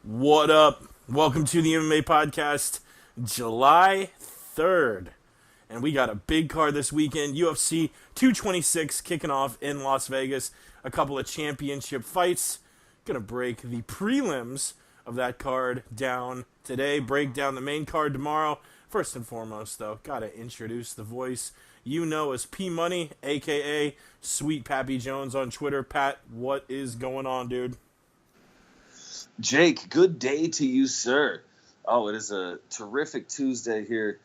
What up? Welcome to the MMA podcast, July 3rd. And we got a big card this weekend. UFC 226 kicking off in Las Vegas. A couple of championship fights. Gonna break the prelims of that card down today. Break down the main card tomorrow. First and foremost, though, gotta introduce the voice you know as P Money, aka Sweet Pappy Jones on Twitter. Pat, what is going on, dude? Jake, good day to you, sir. Oh, it is a terrific Tuesday here.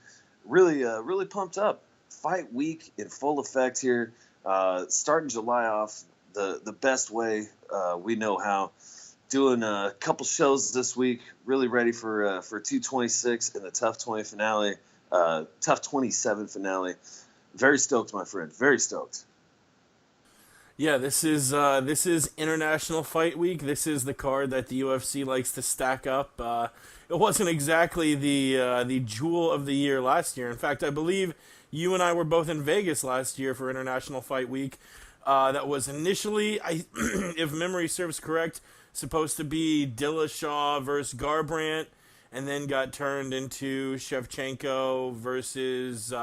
Really pumped up. Fight week in full effect here. Starting July off the best way we know how. Doing a couple shows this week. Really ready for 226 and the Tough 20 finale. Tough 27 finale. Very stoked, my friend. Very stoked. Yeah, this is International Fight Week. This is the card that the UFC likes to stack up. It wasn't exactly the jewel of the year last year. In fact, I believe you and I were both in Vegas last year for International Fight Week. That was initially, if memory serves correct, supposed to be Dillashaw versus Garbrandt, and then got turned into Shevchenko versus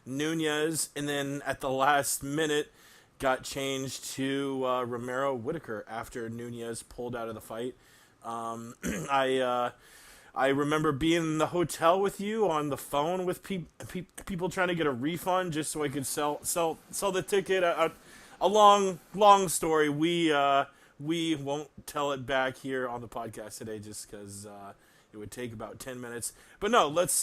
Nunez, and then at the last minute got changed to Romero Whittaker after Nunez pulled out of the fight. I remember being in the hotel with you on the phone with people trying to get a refund just so I could sell the ticket. A long story. We won't tell it back here on the podcast today just because it would take about 10 minutes. But no, let's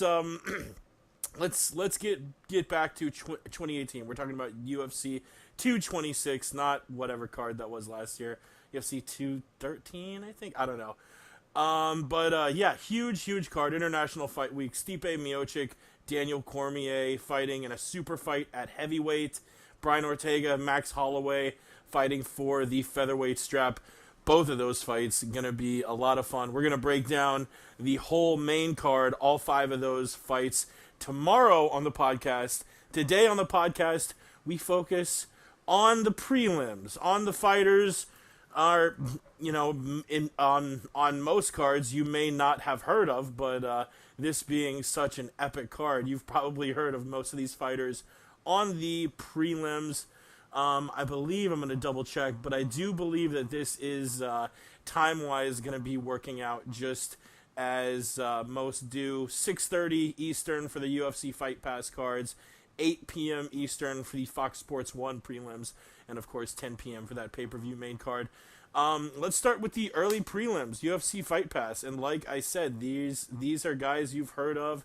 get back to 2018. We're talking about UFC 226, not whatever card that was last year. UFC 213, I think. I don't know. But yeah, huge card. International Fight Week. Stipe Miocic, Daniel Cormier fighting in a super fight at heavyweight. Brian Ortega, Max Holloway fighting for the featherweight strap. Both of those fights going to be a lot of fun. We're going to break down the whole main card, all 5 of those fights tomorrow on the podcast. Today on the podcast, we focus on the prelims, on the fighters are, on most cards you may not have heard of, but this being such an epic card, you've probably heard of most of these fighters on the prelims. I believe, I'm going to double check, but I do believe that this is time-wise going to be working out just as most do. 6:30 Eastern for the UFC Fight Pass cards, 8 p.m. Eastern for the Fox Sports 1 prelims, and of course 10 p.m. for that pay-per-view main card. Let's start with the early prelims, UFC Fight Pass, and like I said, these are guys you've heard of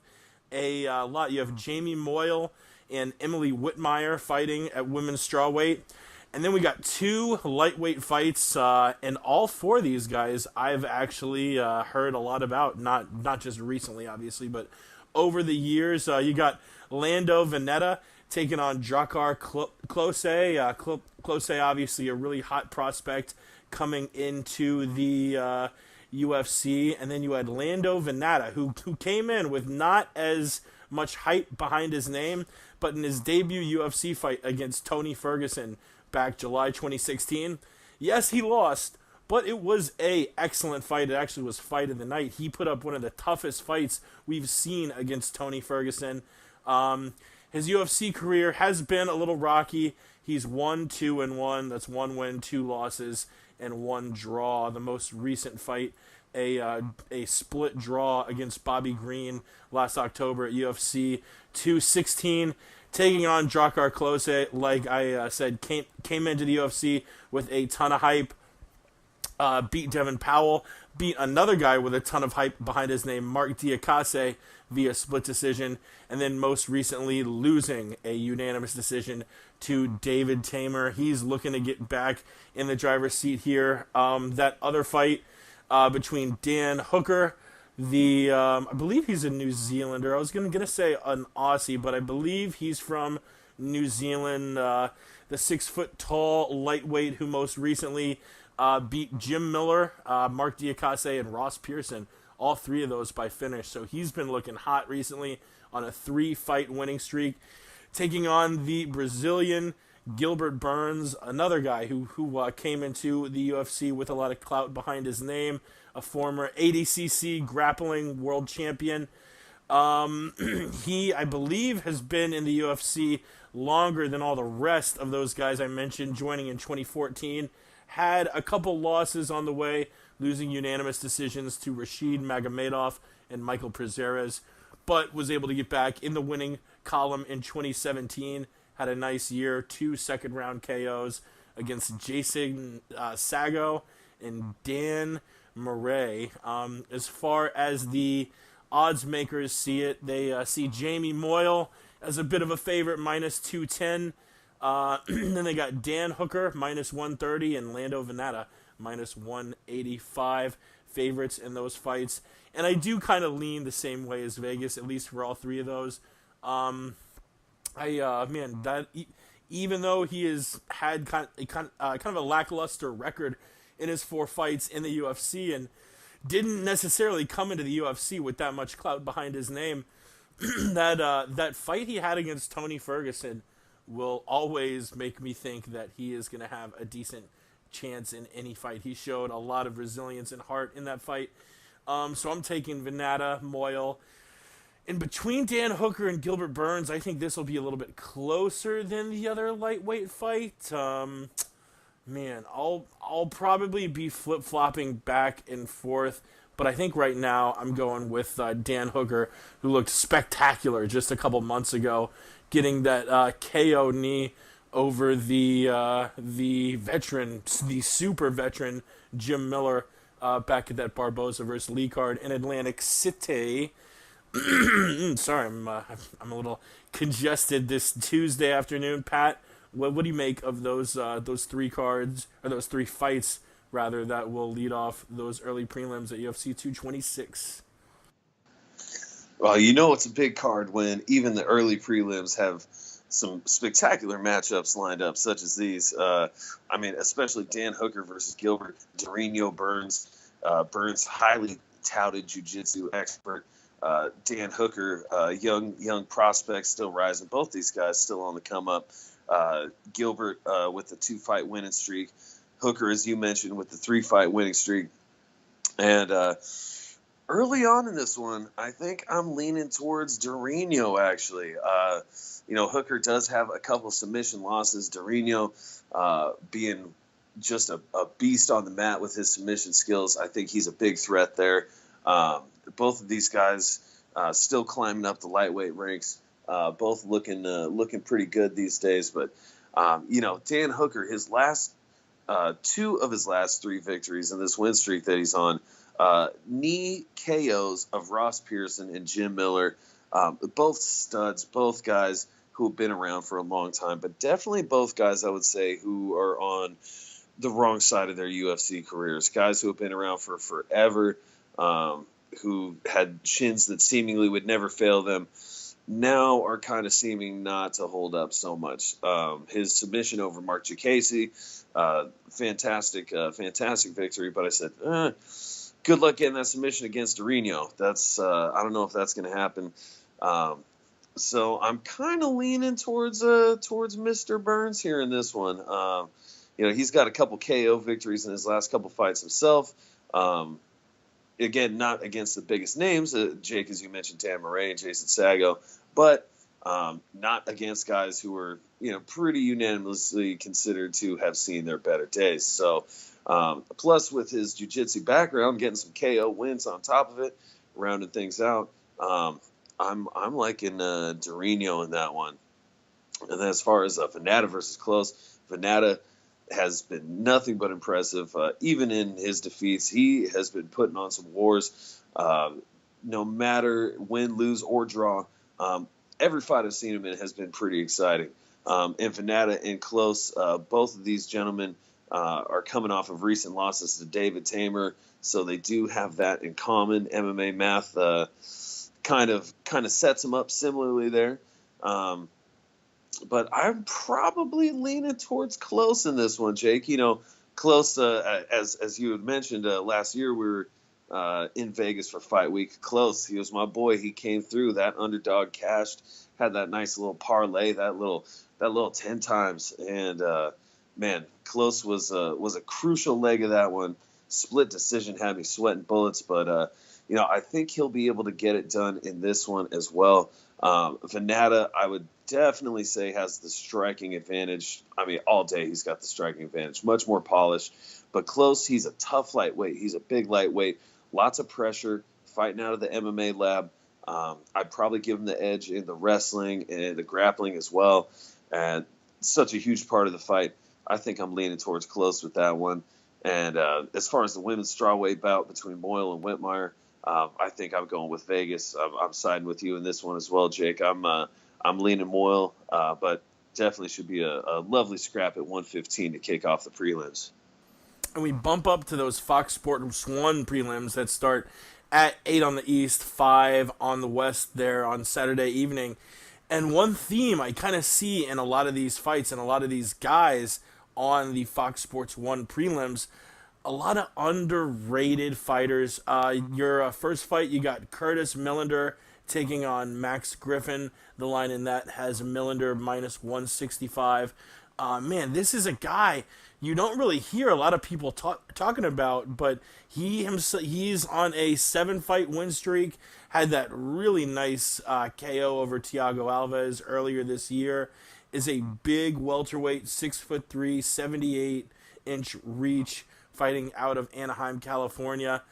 a lot. You have Jamie Moyle and Emily Whitmire fighting at women's strawweight. And then we got 2 lightweight fights, and all 4 of these guys I've actually heard a lot about, not just recently, obviously, but over the years. You got Lando Veneta taking on Drakkar Klose. Klose, obviously, a really hot prospect coming into the UFC. And then you had Lando Veneta, who came in with not as much hype behind his name, but in his debut UFC fight against Tony Ferguson back July 2016, yes, he lost, but it was a excellent fight. It actually was fight of the night. He put up one of the toughest fights we've seen against Tony Ferguson. His UFC career has been a little rocky. He's 1-2-1. That's 1 win, 2 losses, and 1 draw. The most recent fight, a split draw against Bobby Green last October at UFC 216, taking on Drakkar Klose. Like I said, came into the UFC with a ton of hype, beat Devin Powell, beat another guy with a ton of hype behind his name, Mark Diakase, via split decision, and then most recently losing a unanimous decision to David Tamer. He's looking to get back in the driver's seat here. That other fight between Dan Hooker, I believe he's a New Zealander. I was gonna say an Aussie, but I believe he's from New Zealand. The 6-foot-tall lightweight who most recently beat Jim Miller, Mark Diakase, and Ross Pearson. All 3 of those by finish. So he's been looking hot recently on a 3-fight winning streak, taking on the Brazilian Gilbert Burns, another guy who came into the UFC with a lot of clout behind his name. a former ADCC grappling world champion. He, I believe, has been in the UFC longer than all the rest of those guys I mentioned, joining in 2014. Had a couple losses on the way, losing unanimous decisions to Rashid Magomedov and Michael Prazeres, but was able to get back in the winning column in 2017. Had a nice year, 2 second-round KOs against Jason Sago and Dan Murray. As far as the odds makers see it, they see Jamie Moyle as a bit of a favorite, minus 210. Then they got Dan Hooker, minus 130, and Lando Venata, minus 185 favorites in those fights. And I do kind of lean the same way as Vegas, at least for all three of those. Even though he has had kind of a lackluster record in his 4 fights in the UFC and didn't necessarily come into the UFC with that much clout behind his name, that fight he had against Tony Ferguson will always make me think that he is going to have a decent chance in any fight. He showed a lot of resilience and heart in that fight. So I'm taking Venata, Moyle. In between Dan Hooker and Gilbert Burns, I think this will be a little bit closer than the other lightweight fight. I'll probably be flip-flopping back and forth, but I think right now I'm going with Dan Hooker, who looked spectacular just a couple months ago, getting that KO knee over the super veteran Jim Miller back at that Barboza versus Lee card in Atlantic City. Sorry, I'm a little congested this Tuesday afternoon. Pat, what do you make of those 3 cards, or those 3 fights rather, that will lead off those early prelims at UFC 226? Well, it's a big card when even the early prelims have some spectacular matchups lined up, such as these. Especially Dan Hooker versus Gilbert, Dorino Burns. Burns, highly touted jiu-jitsu expert. Dan Hooker, young prospect, still rising. Both these guys still on the come up. Gilbert with the 2-fight winning streak. Hooker, as you mentioned, with the 3-fight winning streak. And early on in this one, I think I'm leaning towards Dorino, actually. Hooker does have a couple submission losses. Dorino being just a beast on the mat with his submission skills. I think he's a big threat there. Both of these guys still climbing up the lightweight ranks, both looking pretty good these days. But Dan Hooker, his last 2 of his last 3 victories in this win streak that he's on, knee KOs of Ross Pearson and Jim Miller, both studs, both guys who have been around for a long time, but definitely both guys, I would say, who are on the wrong side of their UFC careers, guys who have been around for forever, who had shins that seemingly would never fail them, now are kind of seeming not to hold up so much. His submission over Mark Jacasey, fantastic victory, but I said, good luck getting that submission against Dorino. That's I don't know if that's going to happen. So I'm kind of leaning towards Mr. Burns here in this one. He's got a couple KO victories in his last couple fights himself. Again, not against the biggest names, Jake, as you mentioned, Dan Murray and Jason Sago, but not against guys who were, pretty unanimously considered to have seen their better days. So, plus with his jiu-jitsu background, getting some KO wins on top of it, rounding things out, I'm liking Dorino in that one. And then as far as Venata versus Close, Venata has been nothing but impressive. Even in his defeats, he has been putting on some wars. No matter win, lose, or draw, every fight I've seen him in has been pretty exciting. And Venata and Close, both of these gentlemen are coming off of recent losses to David Tamer, so they do have that in common. MMA math kind of sets them up similarly there. But I'm probably leaning towards Close in this one, Jake. Close, as you had mentioned, last year we were in Vegas for Fight Week. Close, he was my boy. He came through. That underdog cashed, had that nice little parlay, that little 10 times. And, man, Close was a crucial leg of that one. split decision had me sweating bullets, but I think he'll be able to get it done in this one as well. Venata, I would definitely say, has the striking advantage. I mean, all day he's got the striking advantage, much more polished. But close, he's a tough lightweight. He's a big lightweight, lots of pressure, fighting out of the MMA lab. I'd probably give him the edge in the wrestling and the grappling as well. And such a huge part of the fight. I think I'm leaning towards close with that one. And as far as the women's strawweight bout between Moyle and Whitmire, I think I'm going with Vegas. I'm siding with you in this one as well, Jake. I'm leaning Moyle, but definitely should be a lovely scrap at 115 to kick off the prelims. And we bump up to those Fox Sports 1 prelims that start at 8 on the East, 5 on the West there on Saturday evening. And one theme I kind of see in a lot of these fights and a lot of these guys on the Fox Sports 1 prelims, a lot of underrated fighters. Your first fight, you got Curtis Millender taking on Max Griffin. The line in that has Millender minus 165. Man, this is a guy you don't really hear a lot of people talking about, but he's on a 7-fight win streak. Had that really nice KO over Thiago Alves earlier this year. Is a big welterweight, 6'3", 78-inch reach, fighting out of Anaheim, California.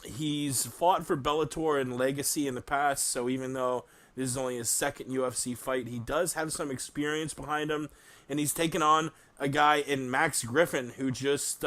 He's fought for Bellator and Legacy in the past, so even though this is only his second UFC fight, he does have some experience behind him, and he's taken on a guy in Max Griffin who just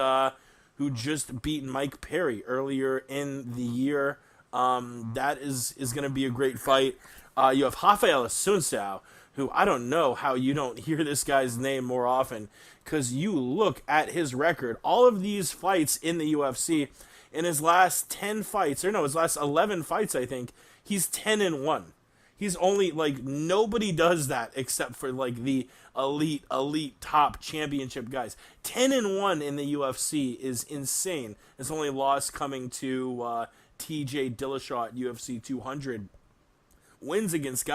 beat Mike Perry earlier in the year. That is going to be a great fight. You have Rafael Assunção, who I don't know how you don't hear this guy's name more often, because you look at his record, all of these fights in the UFC, in his last 10 fights, his last 11 fights, I think, he's 10-1. He's only, nobody does that except for, the elite top championship guys. 10-1 in the UFC is insane. His only loss coming to TJ Dillashaw at UFC 200. Wins against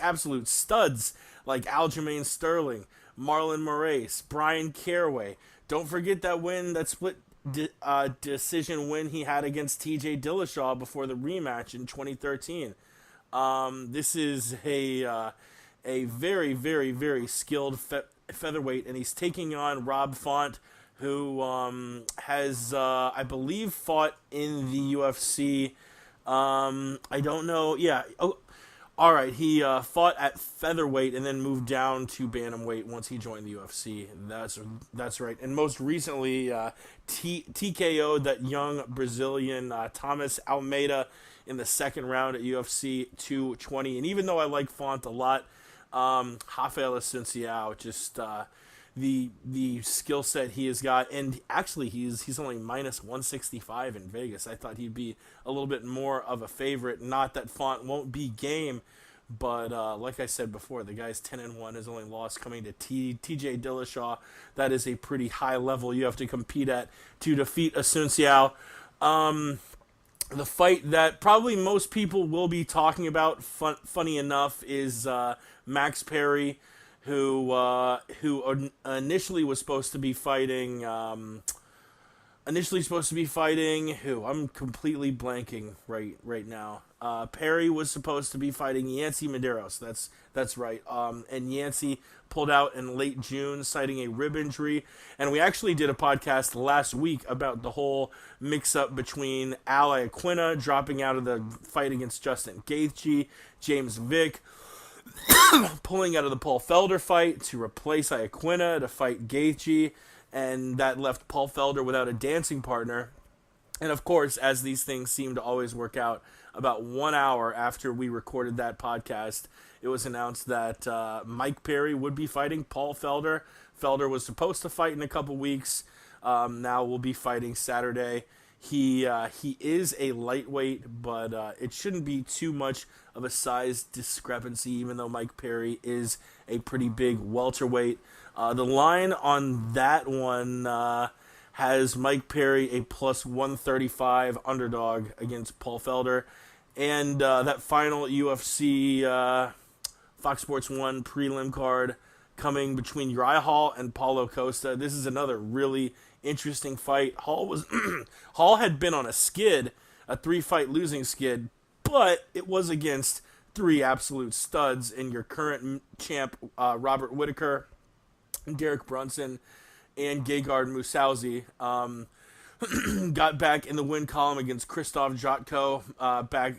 absolute studs like Aljamain Sterling, Marlon Moraes, Brian Caraway. Don't forget that split decision win he had against TJ Dillashaw before the rematch in 2013. This is a very, very, very skilled featherweight, and he's taking on Rob Font, who has, I believe, fought in the UFC. I don't know. Yeah. Oh, all right. He fought at featherweight and then moved down to bantamweight once he joined the UFC. That's right. And most recently, TKO'd that young Brazilian Thomas Almeida in the second round at UFC 220. And even though I like Font a lot, Rafael Assunção, just the skill set he has got, and actually he's only minus 165 in Vegas. I thought he'd be a little bit more of a favorite. Not that Font won't be game, but like I said before, the guy's 10-1. His only loss coming to TJ Dillashaw. That is a pretty high level you have to compete at to defeat Assunção. The fight that probably most people will be talking about, funny enough, is Max Perry, who initially was supposed to be fighting. Who? I'm completely blanking right now. Perry was supposed to be fighting Yancy Medeiros. That's right. And Yancy pulled out in late June, citing a rib injury. And we actually did a podcast last week about the whole mix-up between Al Iaquinta dropping out of the fight against Justin Gaethje, James Vick pulling out of the Paul Felder fight to replace Iaquinta to fight Gaethje, and that left Paul Felder without a dancing partner. And of course, as these things seem to always work out, about 1 hour after we recorded that podcast, it was announced that Mike Perry would be fighting Paul Felder. Felder was supposed to fight in a couple weeks. Now will be fighting Saturday. He is a lightweight, but it shouldn't be too much of a size discrepancy, even though Mike Perry is a pretty big welterweight. The line on that one has Mike Perry a plus 135 underdog against Paul Felder. And that final UFC Fox Sports 1 prelim card coming between Uriah Hall and Paulo Costa. This is another really interesting fight. Hall had been on a skid, a 3-fight losing skid, but it was against 3 absolute studs in your current champ, Robert Whitaker, Derek Brunson, and Gegard Mousasi. Got back in the win column against Krzysztof Jotko back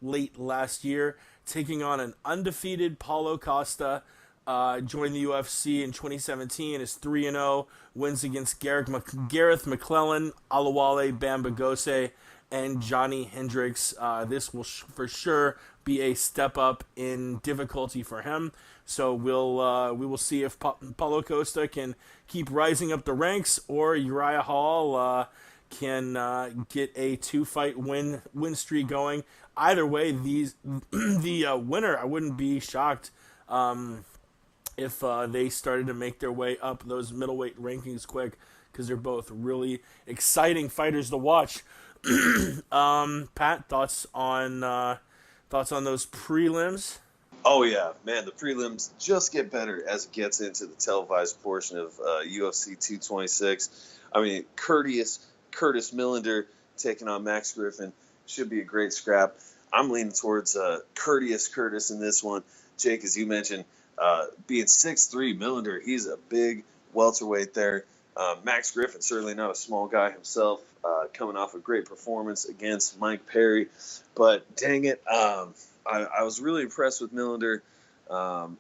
late last year, taking on an undefeated Paulo Costa. Joined the UFC in 2017, is 3-0, wins against Gareth McClellan, Alawale Bambagose, and Johnny Hendricks. This will for sure be a step up in difficulty for him. So we will see if Paulo Costa can keep rising up the ranks, or Uriah Hall can get a 2-fight win streak going. Either way, the winner, I wouldn't be shocked if they started to make their way up those middleweight rankings quick, because they're both really exciting fighters to watch. Pat, thoughts on those prelims? Oh yeah, man, the prelims just get better as it gets into the televised portion of UFC 226. I mean, Curtis Millender taking on Max Griffin should be a great scrap. I'm leaning towards Curtis in this one. Jake, as you mentioned, being 6'3", Millender, he's a big welterweight there. Max Griffin, certainly not a small guy himself, coming off a great performance against Mike Perry. But dang it, I was really impressed with Millender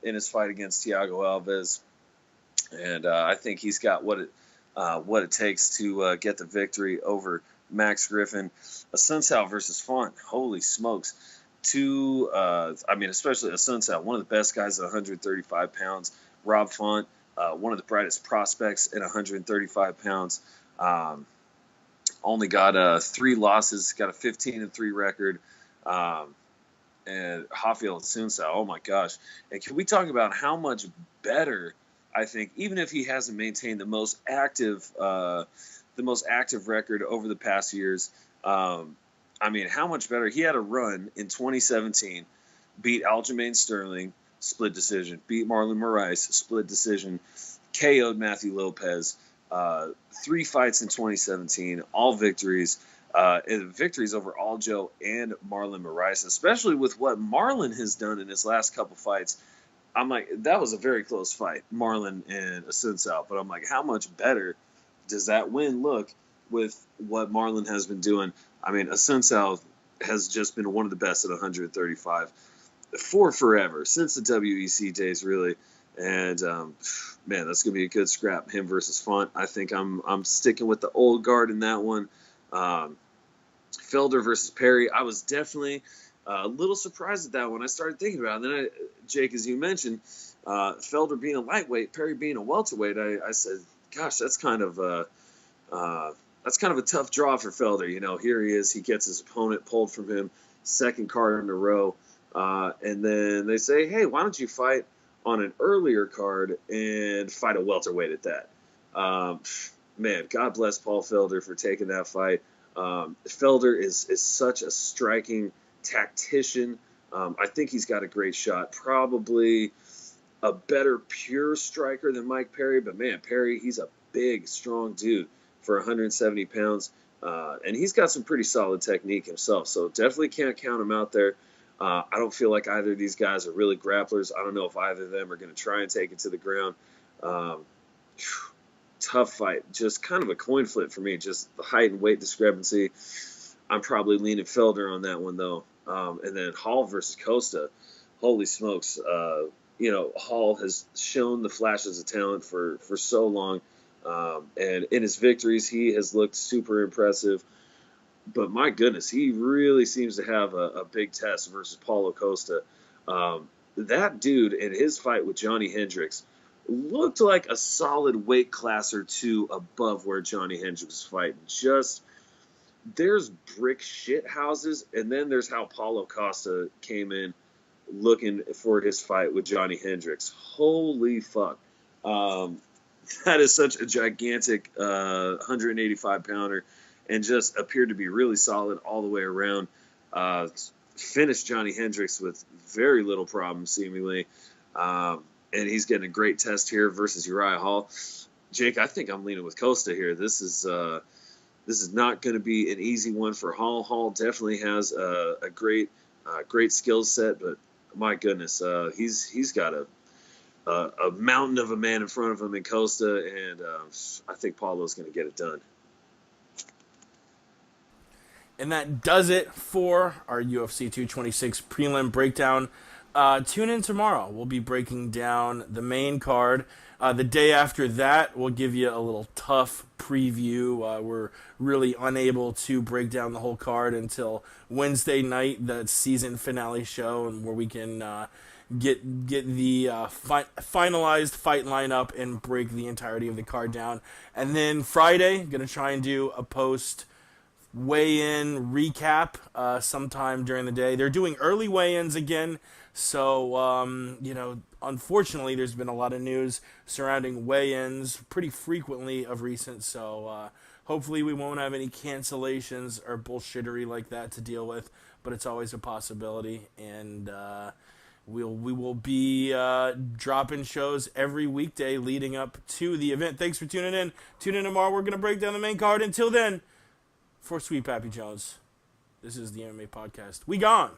in his fight against Thiago Alves, and I think he's got what it takes to get the victory over Max Griffin. Assunção versus Font, holy smokes. Especially Assunção, one of the best guys at 135 pounds. Rob Font, one of the brightest prospects at 135 pounds. Only got 3 losses, got a 15-3 record. And Rafael Assunção, oh my gosh. And can we talk about how much better, I think, even if he hasn't maintained the most active record over the past years, how much better. He had a run in 2017, beat Aljamain Sterling, split decision, beat Marlon Moraes, split decision, KO'd Matthew Lopez, 3 fights in 2017, all victories. And victories over Aljo and Marlon Moraes, especially with what Marlon has done in his last couple fights. I'm like, that was a very close fight, Marlon and Assunção. But I'm like, how much better does that win look with what Marlon has been doing? I mean, Assunção has just been one of the best at 135 for forever, since the WEC days, really. And, man, that's going to be a good scrap, him versus Font. I think I'm sticking with the old guard in that one. Felder versus Perry, I was definitely a little surprised at that when I started thinking about it. And then, Jake, as you mentioned, Felder being a lightweight, Perry being a welterweight, I said, gosh, that's kind of a tough draw for Felder. You know, here he is, he gets his opponent pulled from him, second card in a row, and then they say, hey, why don't you fight on an earlier card and fight a welterweight at that? Man, God bless Paul Felder for taking that fight. Felder is such a striking tactician. I think he's got a great shot. Probably a better pure striker than Mike Perry, but man, Perry, he's a big, strong dude for 170 pounds, and he's got some pretty solid technique himself, so definitely can't count him out there. I don't feel like either of these guys are really grapplers. I don't know if either of them are going to try and take it to the ground. Tough fight, just kind of a coin flip for me, just the height and weight discrepancy. I'm probably leaning Felder on that one, though. And then Hall versus Costa, holy smokes. Hall has shown the flashes of talent for so long, and in his victories, he has looked super impressive. But my goodness, he really seems to have a big test versus Paulo Costa. That dude in his fight with Johnny Hendricks looked like a solid weight class or two above where Johnny Hendricks was fighting. Just, there's brick shit houses, and then there's how Paulo Costa came in looking for his fight with Johnny Hendricks. Holy fuck. That is such a gigantic 185-pounder, and just appeared to be really solid all the way around. Finished Johnny Hendricks with very little problem, seemingly. And he's getting a great test here versus Uriah Hall. Jake, I think I'm leaning with Costa here. This is not going to be an easy one for Hall. Hall definitely has a great skill set, but my goodness, he's got a mountain of a man in front of him in Costa, and I think Paulo's going to get it done. And that does it for our UFC 226 prelim breakdown. Tune in tomorrow. We'll be breaking down the main card. The day after that, we'll give you a little tough preview. We're really unable to break down the whole card until Wednesday night, the season finale show, and where we can get the finalized fight lineup and break the entirety of the card down. And then Friday, going to try and do a post weigh-in recap sometime during the day. They're doing early weigh-ins again, so unfortunately there's been a lot of news surrounding weigh-ins pretty frequently of recent, so hopefully we won't have any cancellations or bullshittery like that to deal with, but it's always a possibility. And we will be dropping shows every weekday leading up to the event. Thanks for tuning in. Tune in tomorrow. We're going to break down the main card. Until then, for Sweet Pappy Jones, this is the MMA Podcast. We gone.